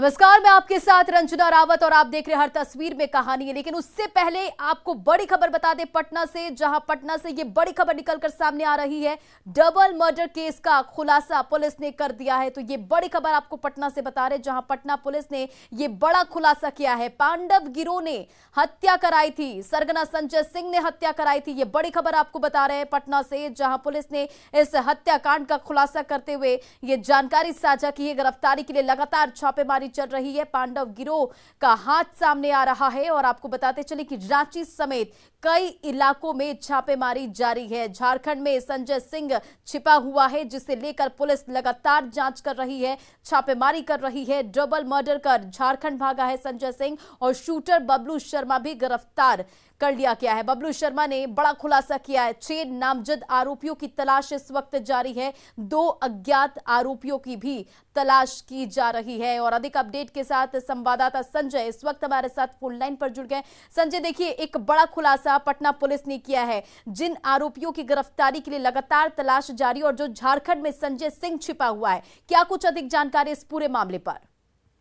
नमस्कार, मैं आपके साथ रंजना रावत और आप देख रहे हैं हर तस्वीर में कहानी है। लेकिन उससे पहले आपको बड़ी खबर बता दें पटना से, जहां पटना से ये बड़ी खबर निकलकर सामने आ रही है। डबल मर्डर केस का खुलासा पुलिस ने कर दिया है। तो ये बड़ी खबर आपको पटना से बता रहे, जहां पटना पुलिस ने ये बड़ा खुलासा किया है। पांडव गिरोह ने हत्या कराई थी, सरगना संजय सिंह ने हत्या कराई थी। ये बड़ी खबर आपको बता रहे हैं पटना से, जहां पुलिस ने इस हत्याकांड का खुलासा करते हुए ये जानकारी साझा की है। गिरफ्तारी के लिए लगातार छापेमारी चल रही है। पांडव गिरोह का हाथ सामने आ रहा है और आपको बताते चले कि रांची समेत कई इलाकों में छापेमारी जारी है। झारखंड में संजय सिंह छिपा हुआ है, जिसे लेकर पुलिस लगातार जांच कर रही है, छापेमारी कर रही है। डबल मर्डर कर झारखंड भागा है संजय सिंह और शूटर बबलू शर्मा भी गिरफ्तार कर लिया गया है। बबलू शर्मा ने बड़ा खुलासा किया है। 6 नामजद आरोपियों की तलाश इस वक्त जारी है। 2 अज्ञात आरोपियों की भी तलाश की जा रही है। और अधिक अपडेट के साथ संवाददाता संजय इस वक्त हमारे साथ फोन लाइन पर जुड़ गए। संजय, देखिए, एक बड़ा खुलासा पटना पुलिस ने किया है। जिन आरोपियों की गिरफ्तारी के लिए लगातार तलाश जारी और जो झारखंड में संजय सिंह छिपा हुआ है, क्या कुछ अधिक जानकारी इस पूरे मामले पर?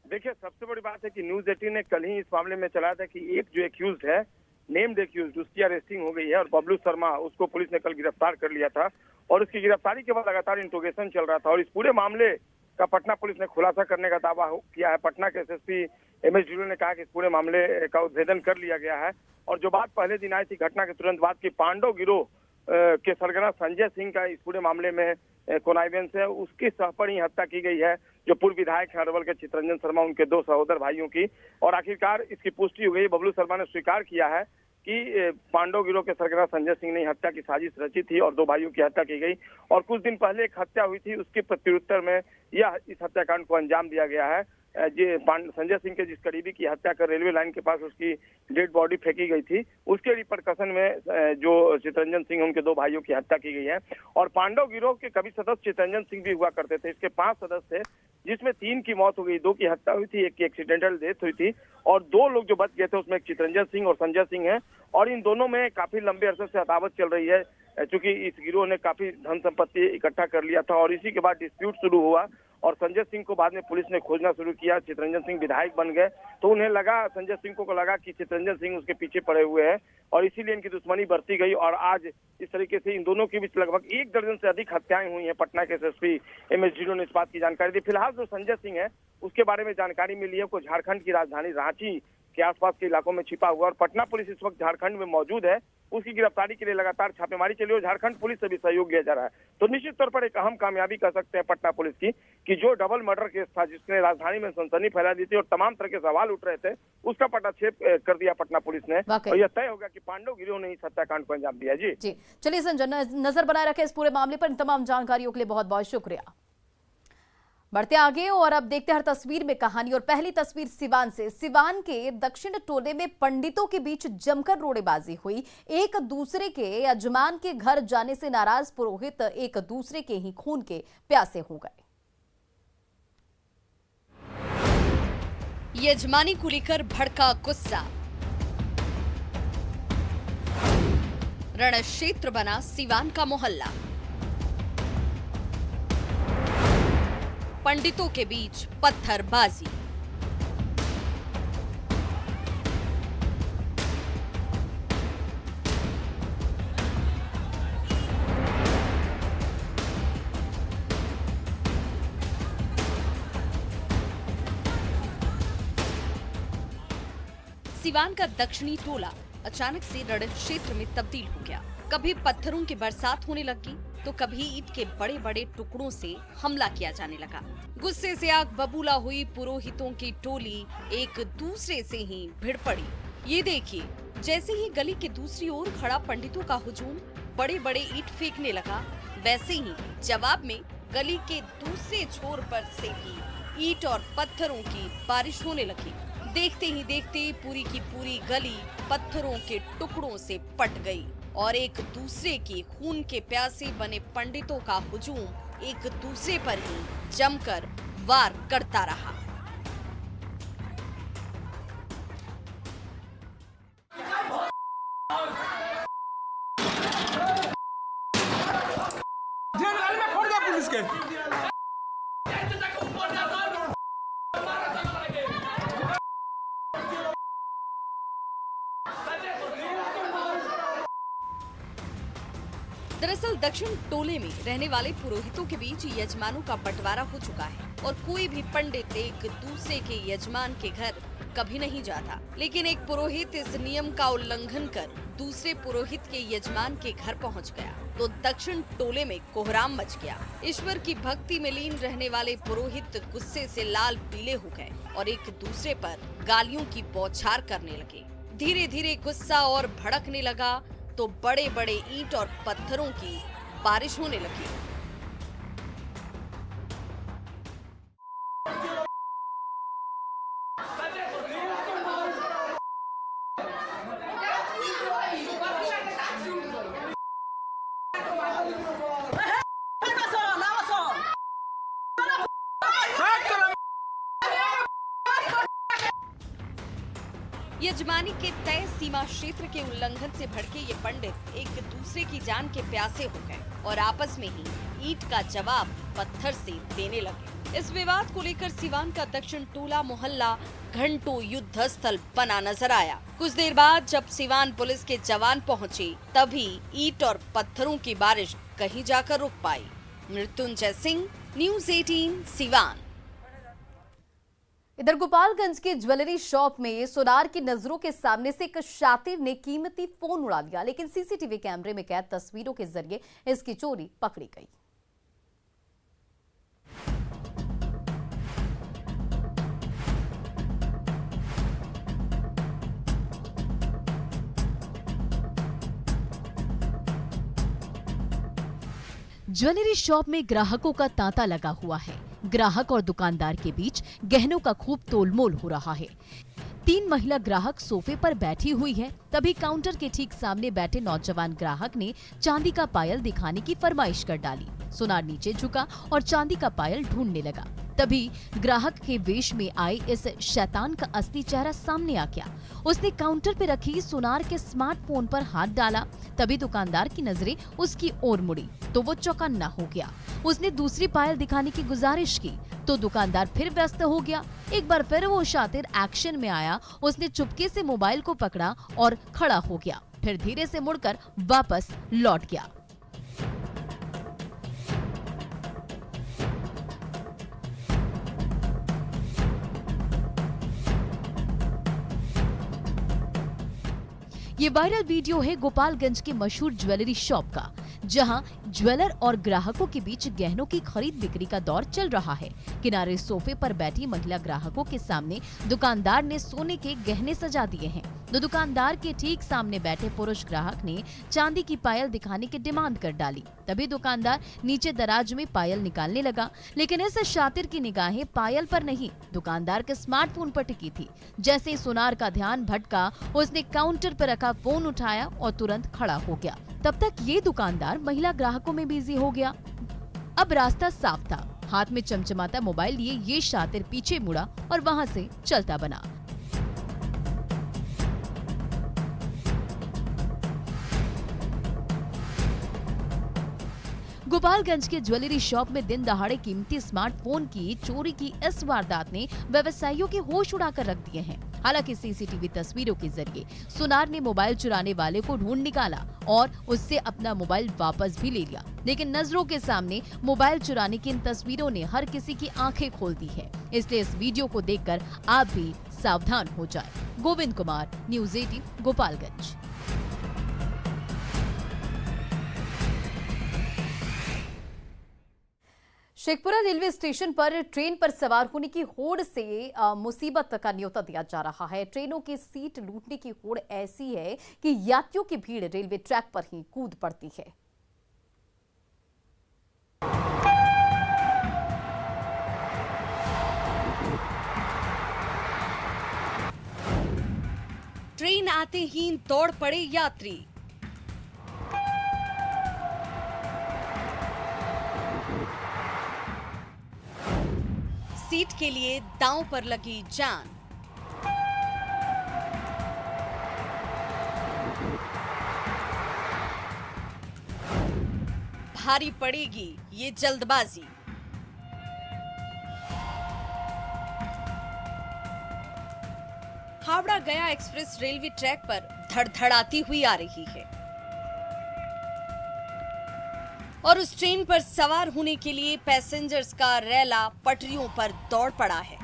देखिए, सबसे बड़ी बात है कि न्यूज 18 ने कल ही इस मामले में चलाया था कि एक जो एक्यूज है, नेम्ड एक्यूज, उसकी अरेस्टिंग हो गई है और बबलू शर्मा, उसको पुलिस ने कल गिरफ्तार कर लिया था। और उसकी गिरफ्तारी के बाद लगातार इंट्रोगेशन चल रहा था और इस पूरे मामले का पटना पुलिस ने खुलासा करने का दावा किया है। पटना के एसएसपी एमएस ढिल्लों ने कहा कि इस पूरे मामले का उद्भेदन कर लिया गया है। और जो बात पहले दिन आई थी घटना के तुरंत बाद की पांडव गिरोह के सरगना संजय सिंह का इस पूरे मामले में कोनाइवेंस है, उसकी सह पर ही हत्या की गई है, जो पूर्व विधायक हैं अरवल के चितरंजन शर्मा, उनके 2 सहोदर भाइयों की। और आखिरकार इसकी पुष्टि हो गई। बबलू शर्मा ने स्वीकार किया है कि पांडव गिरोह के सरगना संजय सिंह ने हत्या की साजिश रची थी और 2 भाइयों की हत्या की गई। और कुछ दिन पहले एक हत्या हुई थी, उसके प्रत्युत्तर में यह इस हत्याकांड को अंजाम दिया गया है। संजय सिंह के जिस करीबी की हत्या कर रेलवे लाइन के पास उसकी डेड बॉडी फेंकी गई थी, उसके रिपरकशन में जो चितरंजन सिंह, उनके 2 भाइयों की हत्या की गई है। और पांडव गिरोह के कभी सदस्य चितरंजन सिंह भी हुआ करते थे। इसके 5 सदस्य थे, जिसमें 3 की मौत हो गई, 2 की हत्या हुई थी, 1 की एक्सीडेंटल डेथ हुई थी। और 2 लोग जो बच गए थे, उसमें एक चितरंजन सिंह और संजय सिंह है। और इन दोनों में काफी लंबे अरसे से अदावत चल रही है, क्योंकि इस गिरोह ने काफी धन संपत्ति इकट्ठा कर लिया था। और इसी के बाद डिस्प्यूट शुरू हुआ और संजय सिंह को बाद में पुलिस ने खोजना शुरू किया। चितरंजन सिंह विधायक बन गए तो उन्हें लगा, संजय सिंह को लगा कि चितरंजन सिंह उसके पीछे पड़े हुए हैं और इसीलिए इनकी दुश्मनी बढ़ती गई। और आज इस तरीके से इन दोनों के बीच लगभग 1 दर्जन से अधिक हत्याएं हुई हैं। पटना के एसएसपी एमएस ढिल्लों ने इस बात की जानकारी दी। फिलहाल जो संजय सिंह है, उसके बारे में जानकारी मिली है, को झारखंड की राजधानी रांची के आसपास के इलाकों में छिपा हुआ। और पटना पुलिस इस वक्त झारखंड में मौजूद है। उसकी गिरफ्तारी के लिए लगातार छापेमारी चली और झारखंड पुलिस से भी सहयोग लिया जा रहा है। तो निश्चित तौर पर एक अहम कामयाबी कह सकते हैं पटना पुलिस की, कि जो डबल मर्डर केस था, जिसने राजधानी में सनसनी फैला दी थी और तमाम तरह के सवाल उठ रहे थे, उसका पटाक्षेप कर दिया पटना पुलिस ने। और यह तय हो गया कि पांडव गिरोह ने इस हत्याकांड को अंजाम दिया। जी चलिए संजय, नजर बनाए रखे इस पूरे मामले पर। इन तमाम जानकारियों के लिए बहुत बहुत शुक्रिया। बढ़ते आगे और अब देखते हैं हर तस्वीर में कहानी। और पहली तस्वीर सिवान से। सिवान के दक्षिण टोले में पंडितों के बीच जमकर रोड़ेबाजी हुई। एक दूसरे के यजमान के घर जाने से नाराज पुरोहित एक दूसरे के ही खून के प्यासे हो गए। यजमानी को लेकर भड़का गुस्सा, रण क्षेत्र बना सिवान का मोहल्ला। पंडितों के बीच पत्थरबाजी, सिवान का दक्षिणी टोला अचानक से रण क्षेत्र में तब्दील हो गया। कभी पत्थरों की बरसात होने लगी तो कभी ईंट के बड़े बड़े टुकड़ों से हमला किया जाने लगा। गुस्से से आग बबूला हुई पुरोहितों की टोली एक दूसरे से ही भिड़ पड़ी। ये देखिए, जैसे ही गली के दूसरी ओर खड़ा पंडितों का हुजूम बड़े बड़े ईंट फेंकने लगा, वैसे ही जवाब में गली के दूसरे छोर पर से भी ईंट और पत्थरों की बारिश होने लगी। देखते ही देखते पूरी की पूरी गली पत्थरों के टुकड़ों से पट गई और एक दूसरे के खून के प्यासे बने पंडितों का हुजूम एक दूसरे पर ही जमकर वार करता रहा। पुलिस के दरअसल दक्षिण टोले में रहने वाले पुरोहितों के बीच यजमानों का बंटवारा हो चुका है और कोई भी पंडित एक दूसरे के यजमान के घर कभी नहीं जाता। लेकिन एक पुरोहित इस नियम का उल्लंघन कर दूसरे पुरोहित के यजमान के घर पहुंच गया तो दक्षिण टोले में कोहराम मच गया। ईश्वर की भक्ति में लीन रहने वाले पुरोहित गुस्से से लाल पीले हो गए और एक दूसरे पर गालियों की बौछार करने लगे। धीरे धीरे गुस्सा और भड़कने लगा तो बड़े बड़े ईंट और पत्थरों की बारिश होने लगी। यजमानी के तय सीमा क्षेत्र के उल्लंघन से भड़के ये पंडित एक दूसरे की जान के प्यासे हो गए और आपस में ही ईंट का जवाब पत्थर से देने लगे। इस विवाद को लेकर सिवान का दक्षिण टोला मोहल्ला घंटों युद्ध स्थल बना नजर आया। कुछ देर बाद जब सिवान पुलिस के जवान पहुंचे तभी ईंट और पत्थरों की बारिश कहीं जाकर रुक पाई। मृत्युंजय सिंह, न्यूज़ 18 सिवान। इधर गोपालगंज के ज्वेलरी शॉप में सोनार की नजरों के सामने से एक शातिर ने कीमती फोन उड़ा दिया, लेकिन सीसीटीवी कैमरे में कैद तस्वीरों के जरिए इसकी चोरी पकड़ी गई। ज्वेलरी शॉप में ग्राहकों का तांता लगा हुआ है। ग्राहक और दुकानदार के बीच गहनों का खूब तोलमोल हो रहा है। 3 महिला ग्राहक सोफे पर बैठी हुई है, तभी काउंटर के ठीक सामने बैठे नौजवान ग्राहक ने चांदी का पायल दिखाने की फरमाइश कर डाली। सुनार नीचे झुका और चांदी का पायल ढूंढने लगा। तभी ग्राहक के वेश में आए इस शैतान का असली चेहरा सामने आ गया। उसने काउंटर पे रखी सुनार के स्मार्टफोन पर हाथ डाला। तभी दुकानदार की नजरें उसकी ओर मुड़ी तो वो चौकन्ना हो गया। उसने दूसरी पायल दिखाने की गुजारिश की तो दुकानदार फिर व्यस्त हो गया। एक बार फिर वो शातिर एक्शन में आया। उसने चुपके से मोबाइल को पकड़ा और खड़ा हो गया, फिर धीरे से मुड़कर वापस लौट गया। ये वायरल वीडियो है गोपालगंज के मशहूर ज्वेलरी शॉप का, जहां ज्वेलर और ग्राहकों के बीच गहनों की खरीद बिक्री का दौर चल रहा है। किनारे सोफे पर बैठी महिला ग्राहकों के सामने दुकानदार ने सोने के गहने सजा दिए हैं। तो दुकानदार के ठीक सामने बैठे पुरुष ग्राहक ने चांदी की पायल दिखाने की डिमांड कर डाली। तभी दुकानदार नीचे दराज में पायल निकालने लगा, लेकिन इस शातिर की निगाहें पायल पर नहीं, दुकानदार के स्मार्टफोन पर टिकी थी। जैसे ही सुनार का ध्यान भटका, उसने काउंटर पर रखा फोन उठाया और तुरंत खड़ा हो गया। तब तक ये दुकानदार महिला ग्राहकों में बिजी हो गया। अब रास्ता साफ था। हाथ में चमचमाता मोबाइल लिए ये शातिर पीछे मुड़ा और वहां से चलता बना। गोपालगंज के ज्वेलरी शॉप में दिन दहाड़े कीमती स्मार्टफोन की चोरी की इस वारदात ने व्यवसायियों के होश उड़ाकर रख दिए हैं। हालांकि सीसीटीवी तस्वीरों के जरिए सुनार ने मोबाइल चुराने वाले को ढूंढ निकाला और उससे अपना मोबाइल वापस भी ले लिया, लेकिन नजरों के सामने मोबाइल चुराने की इन तस्वीरों ने हर किसी की आंखें खोल दी है। इसलिए इस वीडियो को देखकर आप भी सावधान हो जाए। Govind Kumar, news 18 Gopalganj. Sheikhpura railway station पर ट्रेन पर सवार होने की होड़ से मुसीबत का न्योता दिया जा रहा है। ट्रेनों की सीट लूटने की होड़ ऐसी है कि यात्रियों की भीड़ रेलवे ट्रैक पर ही कूद पड़ती है। ट्रेन आते ही दौड़ पड़े यात्री। सीट के लिए दांव पर लगी जान। भारी पड़ेगी ये जल्दबाजी। हावड़ा गया एक्सप्रेस रेलवे ट्रैक पर धड़धड़ाती हुई आ रही है। और उस ट्रेन पर सवार होने के लिए पैसेंजर्स का रैला पटरियों पर दौड़ पड़ा है।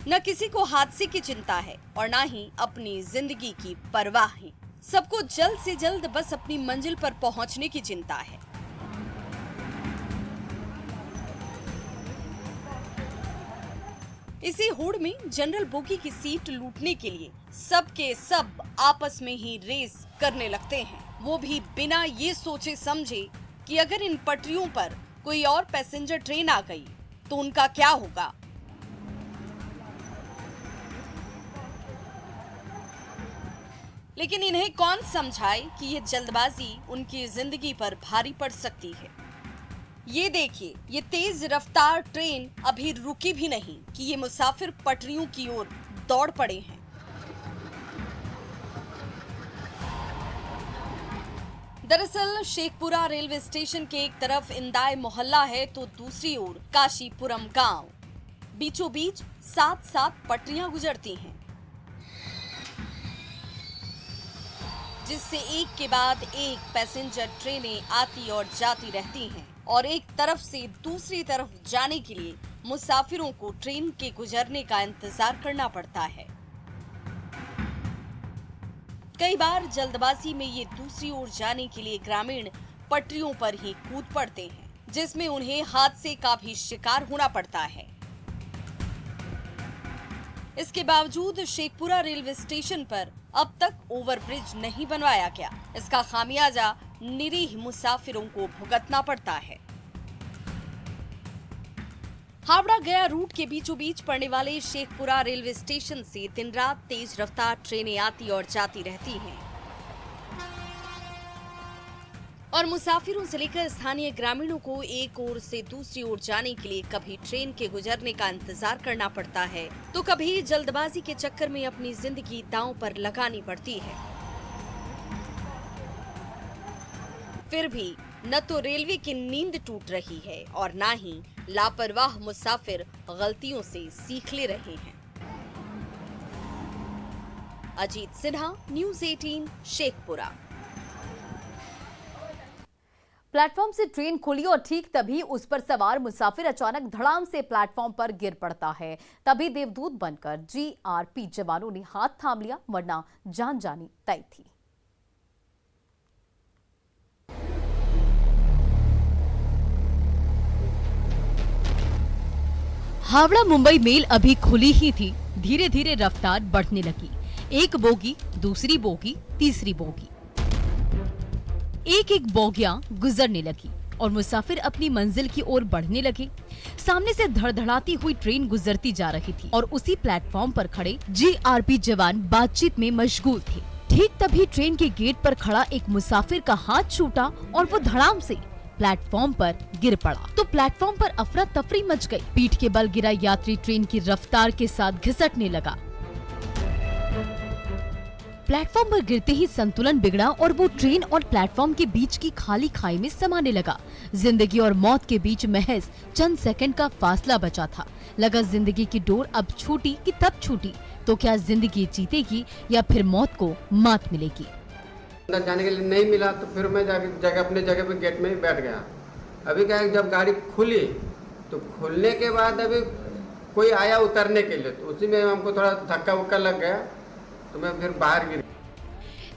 न किसी को हादसे की चिंता है और न ही अपनी जिंदगी की परवाह है। सबको जल्द से जल्द बस अपनी मंजिल पर पहुंचने की चिंता है। इसी होड़ में जनरल बोगी की सीट लूटने के लिए सब के सब आपस में ही रेस करने लगते हैं, वो भी बिना ये सोचे समझे कि अगर इन पटरियों पर कोई और पैसेंजर ट्रेन आ गई तो उनका क्या होगा। लेकिन इन्हें कौन समझाए कि ये जल्दबाजी उनकी जिंदगी पर भारी पड़ सकती है। ये देखिए, ये तेज रफ्तार ट्रेन अभी रुकी भी नहीं कि ये मुसाफिर पटरियों की ओर दौड़ पड़े हैं। दरअसल शेखपुरा रेलवे स्टेशन के एक तरफ इंदाय मोहल्ला है तो दूसरी ओर काशीपुरम गांव। बीचों बीच 7-7 पटरियां गुजरती हैं, जिससे एक के बाद एक पैसेंजर ट्रेनें आती और जाती रहती हैं और एक तरफ से दूसरी तरफ जाने के लिए मुसाफिरों को ट्रेन के गुजरने का इंतजार करना पड़ता है। कई बार जल्दबाजी में ये दूसरी ओर जाने के लिए ग्रामीण पटरियों पर ही कूद पड़ते हैं, जिसमें उन्हें हादसे का भी शिकार होना पड़ता है। इसके बावजूद शेखपुरा रेलवे स्टेशन पर अब तक ओवरब्रिज नहीं बनवाया गया। इसका खामियाजा निरीह मुसाफिरों को भुगतना पड़ता है। हावड़ा गया रूट के बीचों बीच पड़ने वाले शेखपुरा रेलवे स्टेशन से दिन रात तेज रफ्तार ट्रेनें आती और जाती रहती हैं और मुसाफिरों से लेकर स्थानीय ग्रामीणों को एक ओर से दूसरी ओर जाने के लिए कभी ट्रेन के गुजरने का इंतजार करना पड़ता है तो कभी जल्दबाजी के चक्कर में अपनी जिंदगी दांव पर लगानी पड़ती है। फिर भी न तो रेलवे की नींद टूट रही है और न ही लापरवाह मुसाफिर गलतियों से सीख ले रहे हैं। अजीत सिन्हा, न्यूज़ 18, शेखपुरा। प्लेटफॉर्म से ट्रेन खुली और ठीक तभी उस पर सवार मुसाफिर अचानक धड़ाम से प्लेटफॉर्म पर गिर पड़ता है। तभी देवदूत बनकर जीआरपी जवानों ने हाथ थाम लिया, वरना जान जानी तय थी। हावड़ा मुंबई मेल अभी खुली ही थी, धीरे धीरे रफ्तार बढ़ने लगी। एक बोगी, दूसरी बोगी, तीसरी बोगी, एक एक बोगियां गुजरने लगी और मुसाफिर अपनी मंजिल की ओर बढ़ने लगे। सामने से धड़धड़ाती हुई ट्रेन गुजरती जा रही थी और उसी प्लेटफॉर्म पर खड़े जीआरपी जवान बातचीत में मशगूल थे। ठीक तभी ट्रेन के गेट पर खड़ा एक मुसाफिर का हाथ छूटा और वो धड़ाम से प्लेटफॉर्म पर गिर पड़ा तो प्लेटफॉर्म पर अफरा तफरी मच गई। पीठ के बल गिरा यात्री ट्रेन की रफ्तार के साथ घिसटने लगा। प्लेटफॉर्म पर गिरते ही संतुलन बिगड़ा और वो ट्रेन और प्लेटफॉर्म के बीच की खाली खाई में समाने लगा। जिंदगी और मौत के बीच महज चंद सेकंड का फासला बचा था। लगा जिंदगी की डोर अब छूटी कि तब छूटी, तो क्या जिंदगी जीतेगी या फिर मौत को मात मिलेगी। अंदर जाने के लिए नहीं मिला तो फिर मैं जाके अपने जगह पे गेट में ही बैठ गया। अभी क्या है, जब गाड़ी खुली तो खुलने के बाद अभी कोई आया उतरने के लिए, तो उसी में हमको थोड़ा धक्का वक्का लग गया तो मैं फिर बाहर गिर।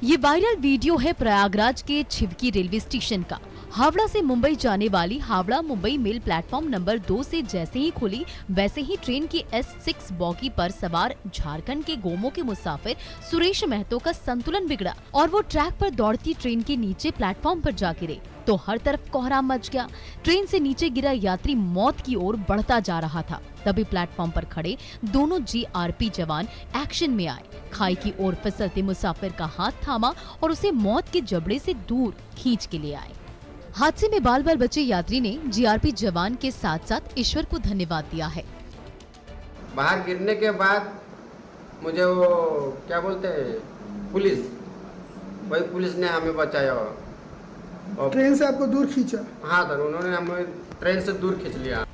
ये वायरल वीडियो है प्रयागराज के छिवकी रेलवे स्टेशन का। हावड़ा से मुंबई जाने वाली Howrah Mumbai mail platform number 2 से जैसे ही खुली वैसे ही ट्रेन की S6 बॉगी पर सवार झारखंड के गोमो के मुसाफिर सुरेश महतो का संतुलन बिगड़ा और वो ट्रैक पर दौड़ती ट्रेन के नीचे प्लेटफॉर्म पर जा गिरे तो हर तरफ कोहराम मच गया। ट्रेन से नीचे गिरा यात्री मौत की ओर बढ़ता जा रहा था। तभी प्लेटफॉर्म पर खड़े दोनों जीआरपी जवान एक्शन में आए। खाई की ओर फिसलते मुसाफिर का हाथ थामा और उसे मौत के जबड़े से दूर खींच के ले आए। हादसे में बाल बाल बचे यात्री ने जीआरपी जवान के साथ साथ ईश्वर को धन्यवाद दिया है। बाहर गिरने के बाद मुझे वो क्या बोलते हैं पुलिस, वही पुलिस ने हमें बचाया और ट्रेन से आपको दूर खींचा। हाँ सर, उन्होंने हमें ट्रेन से दूर खींच लिया।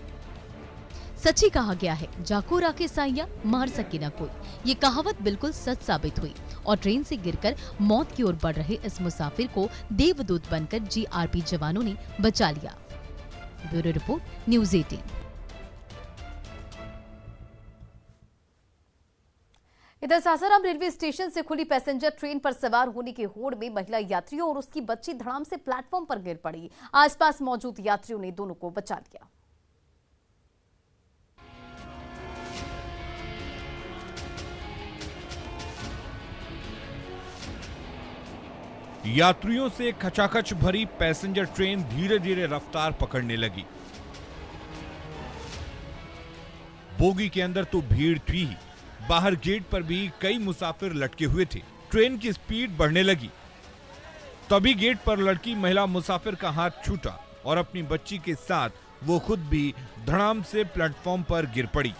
सच ही कहा गया है, जाको राखे साइया मार सके ना कोई। ये कहावत बिल्कुल सच साबित हुई और ट्रेन से गिरकर मौत की ओर बढ़ रहे इस मुसाफिर को देवदूत बनकर जीआरपी जवानों ने बचा लिया। Bureau report, news 18। इधर सासाराम रेलवे स्टेशन से खुली पैसेंजर ट्रेन पर सवार होने की होड़ में महिला यात्रियों और उसकी बच्ची धड़ाम से प्लेटफॉर्म पर गिर पड़ी। आसपास मौजूद यात्रियों ने दोनों को बचा लिया। यात्रियों से खचाखच भरी पैसेंजर ट्रेन धीरे धीरे रफ्तार पकड़ने लगी। बोगी के अंदर तो भीड़ थी ही, बाहर गेट पर भी कई मुसाफिर लटके हुए थे। ट्रेन की स्पीड बढ़ने लगी, तभी गेट पर लड़की महिला मुसाफिर का हाथ छूटा और अपनी बच्ची के साथ वो खुद भी धड़ाम से प्लेटफॉर्म पर गिर पड़ी।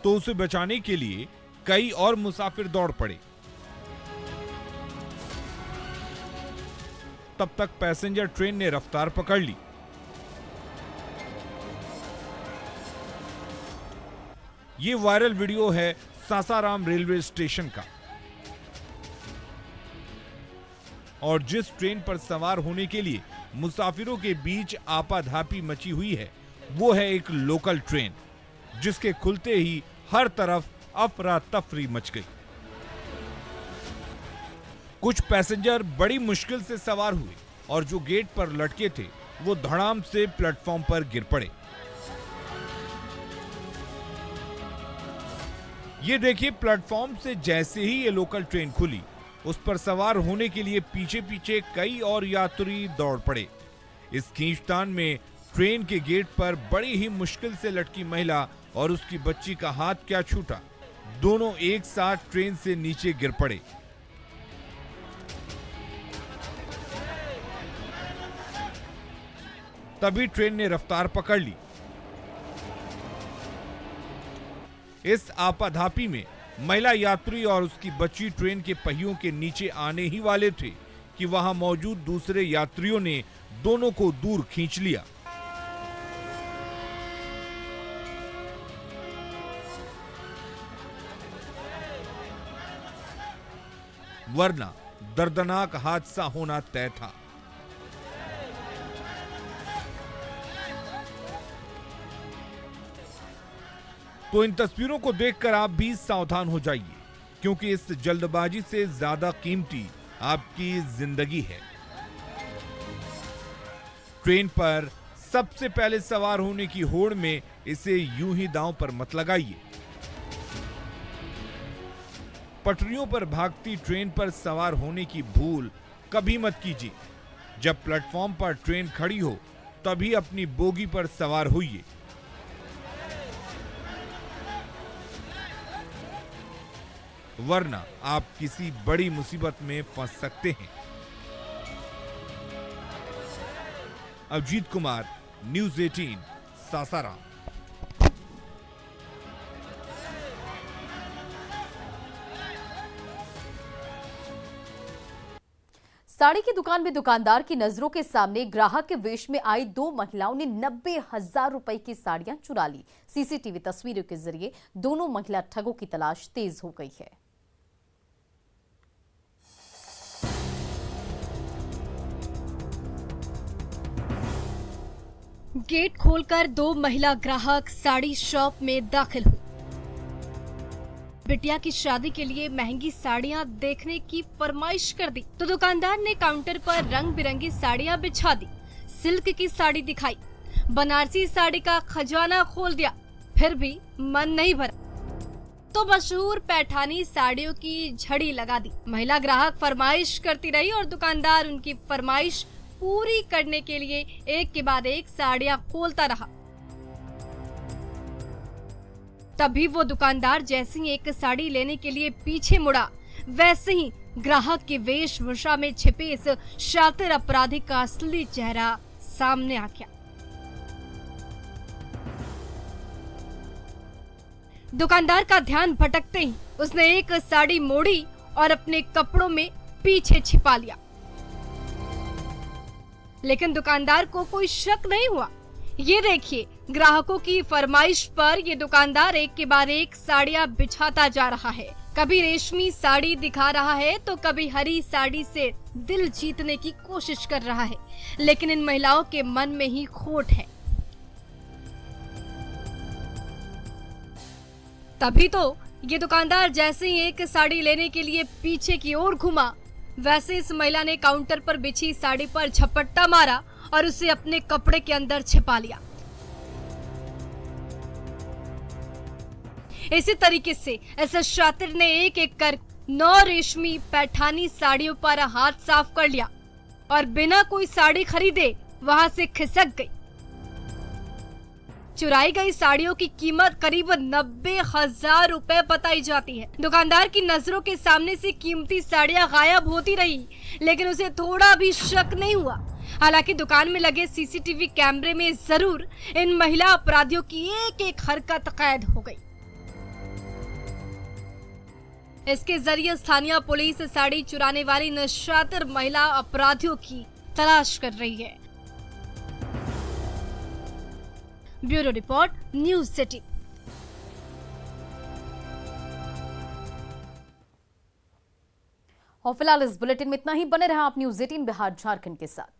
तो उसे बचाने के लिए कई और मुसाफिर दौड़ पड़े। तब तक पैसेंजर ट्रेन ने रफ्तार पकड़ ली। ये वायरल वीडियो है सासाराम रेलवे स्टेशन का और जिस ट्रेन पर सवार होने के लिए मुसाफिरों के बीच आपाधापी मची हुई है वो है एक लोकल ट्रेन, जिसके खुलते ही हर तरफ अफरा तफरी मच गई। कुछ पैसेंजर बड़ी मुश्किल से सवार हुए और जो गेट पर लटके थे वो धड़ाम से प्लेटफॉर्म पर गिर पड़े। ये देखिए, प्लेटफॉर्म से जैसे ही ये लोकल ट्रेन खुली, उस पर सवार होने के लिए पीछे पीछे कई और यात्री दौड़ पड़े। इस खींचतान में ट्रेन के गेट पर बड़ी ही मुश्किल से लटकी महिला और उसकी बच्ची का हाथ क्या छूटा, दोनों एक साथ ट्रेन से नीचे गिर पड़े। तभी ट्रेन ने रफ्तार पकड़ ली। इस आपाधापी में महिला यात्री और उसकी बच्ची ट्रेन के पहियों के नीचे आने ही वाले थे कि वहां मौजूद दूसरे यात्रियों ने दोनों को दूर खींच लिया। वरना दर्दनाक हादसा होना तय था। तो इन तस्वीरों को देखकर आप भी सावधान हो जाइए, क्योंकि इस जल्दबाजी से ज्यादा कीमती आपकी जिंदगी है। ट्रेन पर सबसे पहले सवार होने की होड़ में इसे यूं ही दांव पर मत लगाइए। पटरियों पर भागती ट्रेन पर सवार होने की भूल कभी मत कीजिए। जब प्लेटफॉर्म पर ट्रेन खड़ी हो तभी अपनी बोगी पर सवार होइए। वरना आप किसी बड़ी मुसीबत में फंस सकते हैं। अभिजीत कुमार, न्यूज़ 18, सासाराम। साड़ी की दुकान में दुकानदार की नजरों के सामने ग्राहक के वेश में आई दो महिलाओं ने 90,000 रुपए की साड़ियां चुरा ली। सीसीटीवी तस्वीरों के जरिए दोनों महिला ठगों की तलाश तेज हो गई है। गेट खोलकर दो महिला ग्राहक साड़ी शॉप में दाखिल हुई। बिटिया की शादी के लिए महंगी साड़ियां देखने की फरमाइश कर दी तो दुकानदार ने काउंटर पर रंग बिरंगी साड़ियां बिछा दी। सिल्क की साड़ी दिखाई, बनारसी साड़ी का खजाना खोल दिया, फिर भी मन नहीं भरा तो मशहूर पैठानी साड़ियों की झड़ी लगा दी। महिला ग्राहक फरमाइश करती रही और दुकानदार उनकी फरमाइश पूरी करने के लिए एक के बाद एक साड़ियां खोलता रहा। तभी वो दुकानदार जैसे ही एक साड़ी लेने के लिए पीछे मुड़ा, वैसे ही ग्राहक की वेशभूषा में छिपे इस शातिर अपराधी का असली चेहरा सामने आ गया। दुकानदार का ध्यान भटकते ही उसने एक साड़ी मोड़ी और अपने कपड़ों में पीछे छिपा लिया। लेकिन दुकानदार को कोई शक नहीं हुआ। ये देखिए, ग्राहकों की फरमाइश पर ये दुकानदार एक के बाद एक साड़ियाँ बिछाता जा रहा है। कभी रेशमी साड़ी दिखा रहा है तो कभी हरी साड़ी से दिल जीतने की कोशिश कर रहा है, लेकिन इन महिलाओं के मन में ही खोट है। तभी तो ये दुकानदार जैसे ही एक साड़ी लेने के लिए पीछे की ओर घुमा, वैसे इस महिला ने काउंटर पर बिछी साड़ी पर झपट्टा मारा और उसे अपने कपड़े के अंदर छिपा लिया। इसी तरीके से इस शातिर ने एक एक कर 9 रेशमी पैठानी साड़ियों पर हाथ साफ कर लिया और बिना कोई साड़ी खरीदे वहां से खिसक गई। चुराई गई साड़ियों की कीमत करीब 90,000 रुपए बताई जाती है। दुकानदार की नजरों के सामने से कीमती साड़ियां गायब होती रही, लेकिन उसे थोड़ा भी शक नहीं हुआ। हालांकि दुकान में लगे सीसीटीवी कैमरे में जरूर इन महिला अपराधियों की एक एक हरकत कैद हो गई। इसके जरिए स्थानीय पुलिस साड़ी चुराने वाली निशातिर महिला अपराधियों की तलाश कर रही है। Bureau report, news city. और फिलहाल इस बुलेटिन में इतना ही। बने रहा आप न्यूज 18 बिहार झारखंड के साथ।